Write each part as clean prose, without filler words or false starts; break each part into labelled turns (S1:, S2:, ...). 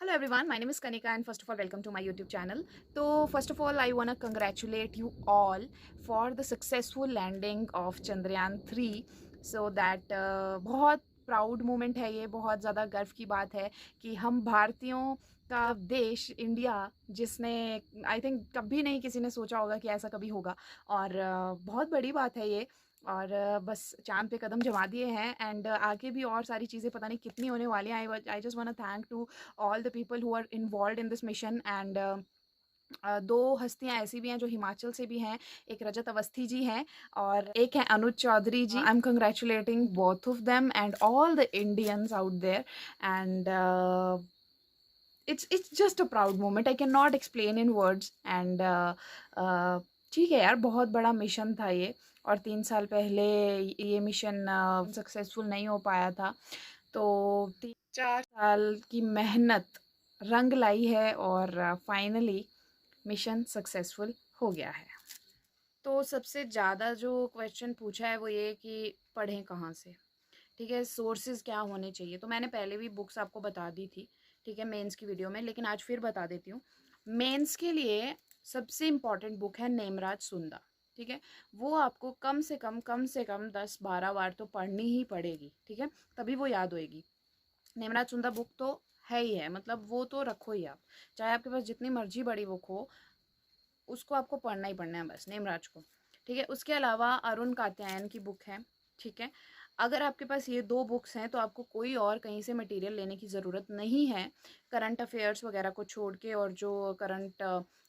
S1: Hello everyone, my name is Kanika and first of all welcome to my YouTube channel. So first of all I want to congratulate you all for the successful landing of Chandrayaan 3. So that बहुत proud moment है, ये बहुत ज़्यादा गर्व की बात है कि हम भारतीयों का देश इंडिया, जिसने आई थिंक कभी नहीं किसी ने सोचा होगा कि ऐसा कभी होगा, और बहुत बड़ी बात है ये। और बस चाँद पे कदम जमा दिए हैं एंड आगे भी और सारी चीज़ें पता नहीं कितनी होने वाली हैं। I just want to thank to all the people who are involved in this mission and दो हस्तियां ऐसी भी हैं जो हिमाचल से भी हैं। एक रजत अवस्थी जी हैं और एक है Anuj Chaudhary ji. I am congratulating both of them and all the Indians out there एंड it's just a proud moment. I cannot explain in words and ठीक है यार, बहुत बड़ा मिशन था ये और 3 साल पहले ये मिशन सक्सेसफुल नहीं हो पाया था। तो 3-4 साल की मेहनत रंग लाई है और फाइनली मिशन सक्सेसफुल हो गया है। तो सबसे ज़्यादा जो क्वेश्चन पूछा है वो ये कि पढ़ें कहाँ से, ठीक है, सोर्सेज क्या होने चाहिए। तो मैंने पहले भी बुक्स आपको बता दी थी, ठीक है, मेंस की वीडियो में, लेकिन आज फिर बता देती हूँ। मेंस के लिए सबसे इम्पॉर्टेंट बुक है नेमराज सुंदा, ठीक है। वो आपको कम से कम 10-12 बार तो पढ़नी ही पड़ेगी, ठीक है, तभी वो याद होएगी। नेमराज सुंदा बुक तो है ही है, मतलब वो तो रखो ही आप, चाहे आपके पास जितनी मर्जी बड़ी बुक हो, उसको आपको पढ़ना ही पढ़ना है बस, नेमराज को, ठीक है। उसके अलावा अरुण कात्यायन की बुक है, ठीक है। अगर आपके पास ये 2 बुक्स हैं तो आपको कोई और कहीं से मटेरियल लेने की ज़रूरत नहीं है। करंट अफेयर्स वगैरह को छोड़ के और जो करंट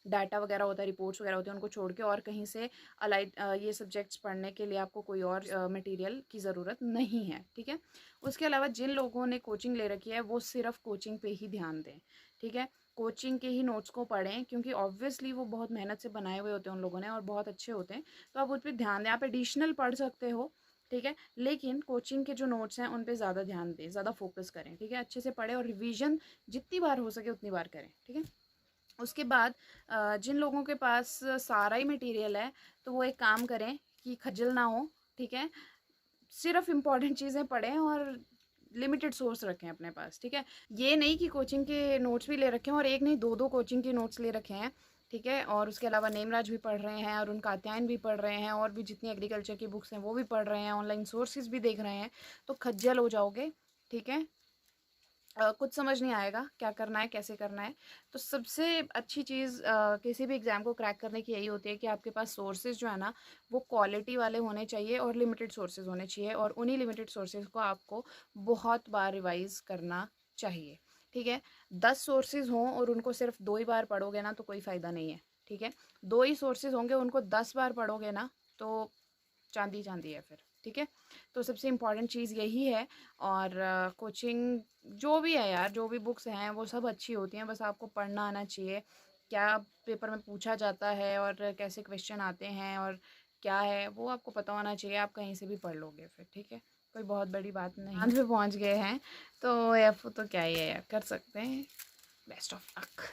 S1: डाटा वगैरह होता है, रिपोर्ट्स वगैरह होते हैं, उनको छोड़ के और कहीं से अलाइड ये सब्जेक्ट्स पढ़ने के लिए आपको कोई और मटेरियल की ज़रूरत नहीं है, ठीक है। उसके अलावा जिन लोगों ने कोचिंग ले रखी है वो सिर्फ कोचिंग पे ही ध्यान दें, ठीक है। कोचिंग के ही नोट्स को पढ़ें क्योंकि ऑब्वियसली वो बहुत मेहनत से बनाए हुए होते हैं उन लोगों ने और बहुत अच्छे होते हैं, तो आप उस पर ध्यान दें। आप एडिशनल पढ़ सकते हो, ठीक है, लेकिन कोचिंग के जो नोट्स हैं उन पे ज़्यादा ध्यान दें, ज़्यादा फोकस करें, ठीक है। अच्छे से पढ़ें और रिवीजन जितनी बार हो सके उतनी बार करें, ठीक है। उसके बाद जिन लोगों के पास सारा ही मटेरियल है तो वो एक काम करें कि खज्जल ना हो, ठीक है, सिर्फ इम्पॉर्टेंट चीज़ें पढ़ें और लिमिटेड सोर्स रखें अपने पास, ठीक है। ये नहीं कि कोचिंग के नोट्स भी ले रखे हैं और एक नहीं 2-2 कोचिंग के नोट्स ले रखे हैं, ठीक है। और उसके अलावा नेमराज भी पढ़ रहे हैं, अरुण कात्यायन भी पढ़ रहे हैं, और भी जितनी एग्रीकल्चर की बुक्स हैं वो भी पढ़ रहे हैं, ऑनलाइन सोर्सेज भी देख रहे हैं, तो खज्जल हो जाओगे, ठीक है। कुछ समझ नहीं आएगा क्या करना है, कैसे करना है। तो सबसे अच्छी चीज़ किसी भी एग्ज़ाम को क्रैक करने की यही होती है कि आपके पास सोर्सेज जो है ना वो क्वालिटी वाले होने चाहिए और लिमिटेड सोर्सेज होने चाहिए, और उन्हीं लिमिटेड सोर्सेज को आपको बहुत बार रिवाइज़ करना चाहिए, ठीक है। 10 सोर्सेज हों और उनको सिर्फ 2 ही बार पढ़ोगे ना तो कोई फ़ायदा नहीं है, ठीक है। 2 ही सोर्सेज होंगे, उनको 10 बार पढ़ोगे ना तो चांदी चांदी है फिर, ठीक है। तो सबसे इम्पॉर्टेंट चीज़ यही है। और कोचिंग जो भी है यार, जो भी बुक्स हैं वो सब अच्छी होती हैं, बस आपको पढ़ना आना चाहिए क्या पेपर में पूछा जाता है और कैसे क्वेश्चन आते हैं और क्या है वो आपको पता होना चाहिए। आप कहीं से भी पढ़ लोगे फिर, ठीक है, कोई बहुत बड़ी बात नहीं। अंत पे पहुंच गए हैं तो एफ तो क्या ही है यार, कर सकते हैं। Best of luck.